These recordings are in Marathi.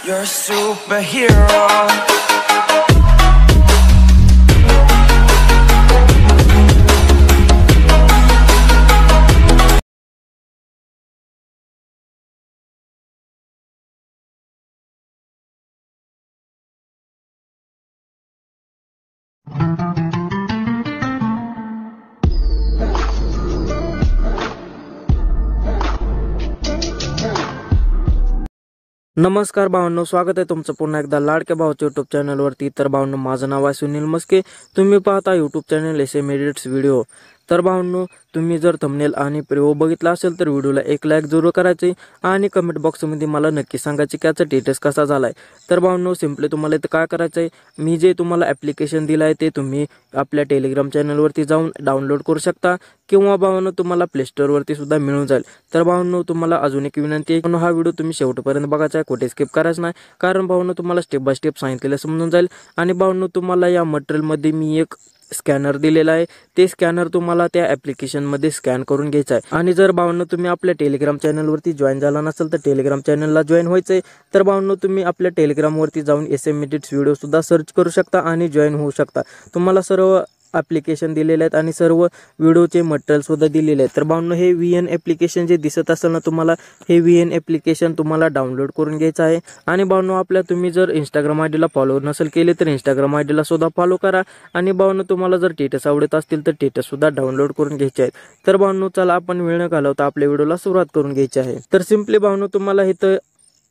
You're a superhero. नमस्कार भावांनो, स्वागत आहे तुमचं पुन्हा एकदा लाडक्या भावाच्या यूट्यूब चॅनलवरती। तर भावांनो, माझं नाव आहे सुनील मस्के। तुम्ही पाहता YouTube channel SM edits video. तर भावांनो, तुम्ही जर थंबनेल आणि प्रिव्ह्यू बघितला असेल तर व्हिडिओला एक लाईक जरूर करायचे आणि कमेंट बॉक्समध्ये मला नक्की सांगायचे की याचा स्टेटस कसा झालाय। तर भावांनो, सिंपली तुम्हाला इथं काय करायचं आहे, मी जे तुम्हाला ॲप्लिकेशन दिलं आहे ते तुम्ही आपल्या टेलिग्राम चॅनलवरती जाऊन डाउनलोड करू शकता किंवा भावांनो तुम्हाला प्ले स्टोअरवरती सुद्धा मिळून जाईल। तर भावांनो, तुम्हाला अजून एक विनंती आहे, हा व्हिडिओ तुम्ही शेवटपर्यंत बघायचा आहे, कुठे स्किप करायचं नाही, कारण भावांनो तुम्हाला स्टेप बाय स्टेप सांगितलेलं समजून जाईल। आणि भावांनो, तुम्हाला या मटेरियलमध्ये मी एक स्कॅनर दिलेला आहे, ते स्कॅनर तुम्हाला त्या ॲप्लिकेशनमध्ये स्कॅन करून घ्यायचं आहे। आणि जर भावांनो तुम्ही आपल्या टेलिग्राम चॅनलवरती जॉईन झाला नसेल तर टेलिग्राम चॅनलला जॉईन व्हायचं आहे। तर भावांनो, तुम्ही आपल्या टेलिग्रामवरती जाऊन SM एडिट्स व्हिडिओ सुद्धा सर्च करू शकता आणि जॉईन होऊ शकता। तुम्हाला सर्व ॲप्लिकेशन दिलेले आहेत आणि सर्व व्हिडिओचे मटेरियल सुद्धा दिलेले आहेत। तर भावांनो, हे VN ॲप्लिकेशन जे दिसत असेल ना तुम्हाला, हे VN ॲप्लिकेशन तुम्हाला डाउनलोड करून घ्यायचं आहे। आणि भावांनो, आपल्या तुम्ही जर इंस्टाग्राम आयडीला फॉलो नसेल केले तर इंस्टाग्राम आयडीला सुद्धा फॉलो करा। आणि भावांनो, तुम्हाला जर स्टेटस आवडत असतील तर स्टेटस सुद्धा डाउनलोड करून घ्यायचे आहेत। तर भावांनो, चला आपण वेळ न घालवता आपल्या व्हिडिओला सुरुवात करून घ्यायची आहे। तर सिंपली भावांनो, तुम्हाला इथं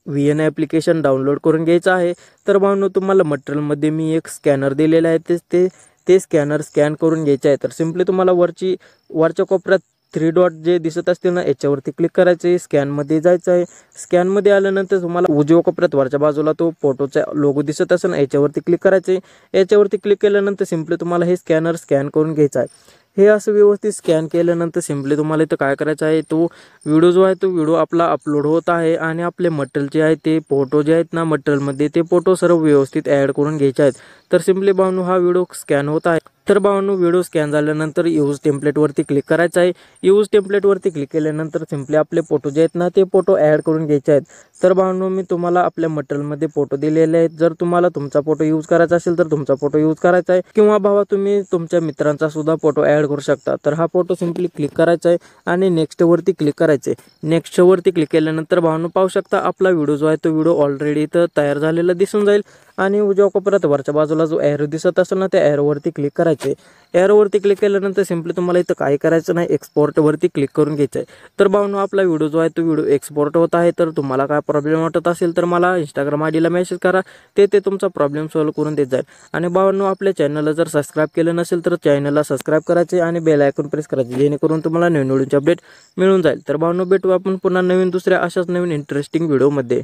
VN ॲप्लिकेशन डाउनलोड करून घ्यायचं आहे। तर भावांनो, तुम्हाला मटेरियलमध्ये मी एक स्कॅनर दिलेला आहे, ते स्कॅनर स्कॅन करून घ्यायचे आहे। तर सिंपली तुम्हाला वरच्या कोपऱ्यात 3 डॉट जे दिसत असतील ना, याच्यावरती क्लिक करायचं आहे, स्कॅनमध्ये जायचं आहे। स्कॅनमध्ये आल्यानंतर तुम्हाला उजव्या कोपऱ्यात वरच्या बाजूला तो फोटोचा लोगो दिसत असेल ना, याच्यावरती क्लिक करायचं आहे। याच्यावरती क्लिक केल्यानंतर सिंपली तुम्हाला हे स्कॅनर स्कॅन करून घ्यायचं आहे। हे असं व्यवस्थित स्कॅन केल्यानंतर सिंपली तुम्हाला इथं काय करायचं आहे, तो व्हिडिओ जो आहे तो व्हिडिओ आपला अपलोड होत आहे आणि आपले मटेरियल जे आहे ते फोटो जे आहेत ना मटेरियलमध्ये, ते फोटो सर्व व्यवस्थित ॲड करून घ्यायचे आहेत। तर सिंपली भावांनो, हा व्हिडिओ स्कॅन होत आहे। तर भावांनो, व्हिडिओ स्कॅन झाल्यानंतर यूज टेम्पलेटवरती क्लिक करायचं आहे। यूज टेम्पलेटवरती क्लिक केल्यानंतर सिंपली आपले फोटो जे आहेत ना ते फोटो ॲड करून घ्यायचे आहेत। तर भावांनो, मी तुम्हाला आपल्या मटेरियलमध्ये फोटो दिलेले आहेत। जर तुम्हाला तुमचा फोटो यूज करायचा असेल तर तुमचा फोटो यूज करायचा आहे, किंवा भावा तुम्ही तुमच्या मित्रांचा सुद्धा फोटो ॲड करू शकता। तर हा फोटो सिंपली क्लिक करायचा आहे आणि नेक्स्ट वरती क्लिक करायचे। नेक्स्ट वरती क्लिक केल्यानंतर भावांनो, पाहू शकता आपला व्हिडिओ जो आहे तो व्हिडिओ ऑलरेडी इथं तयार झालेला दिसून जाईल। आणि उजव्या कोपऱ्यात वरच्या बाजूला जो एरो दिसत असेल ना, त्या एरोवरती क्लिक करायचे। एरोवरती क्लिक केल्यानंतर सिंपली तुम्हाला इथं काही करायचं नाही, एक्सपोर्टवरती क्लिक करून घ्यायचं आहे। तर भावांनो, आपला व्हिडिओ जो आहे तो व्हिडिओ एक्सपोर्ट होत आहे। तर तुम्हाला काय प्रॉब्लेम वाटत असेल तर मला इंस्टाग्राम आयडीला मेसेज करा, ते तुमचा प्रॉब्लेम सॉल्व्ह करून देत जाईल। आणि भावांनो, आपल्या चॅनलला जर सबस्क्राईब केलं नसेल तर चॅनलला सबस्क्राईब करायचे आणि बेल आयकॉन प्रेस करायचे, जेणेकरून तुम्हाला नवीन व्हिडिओचे अपडेट मिळून जाईल। तर भावांनो, भेटू आपण पुन्हा नवीन दुसऱ्या अशाच नवीन इंटरेस्टिंग व्हिडिओमध्ये।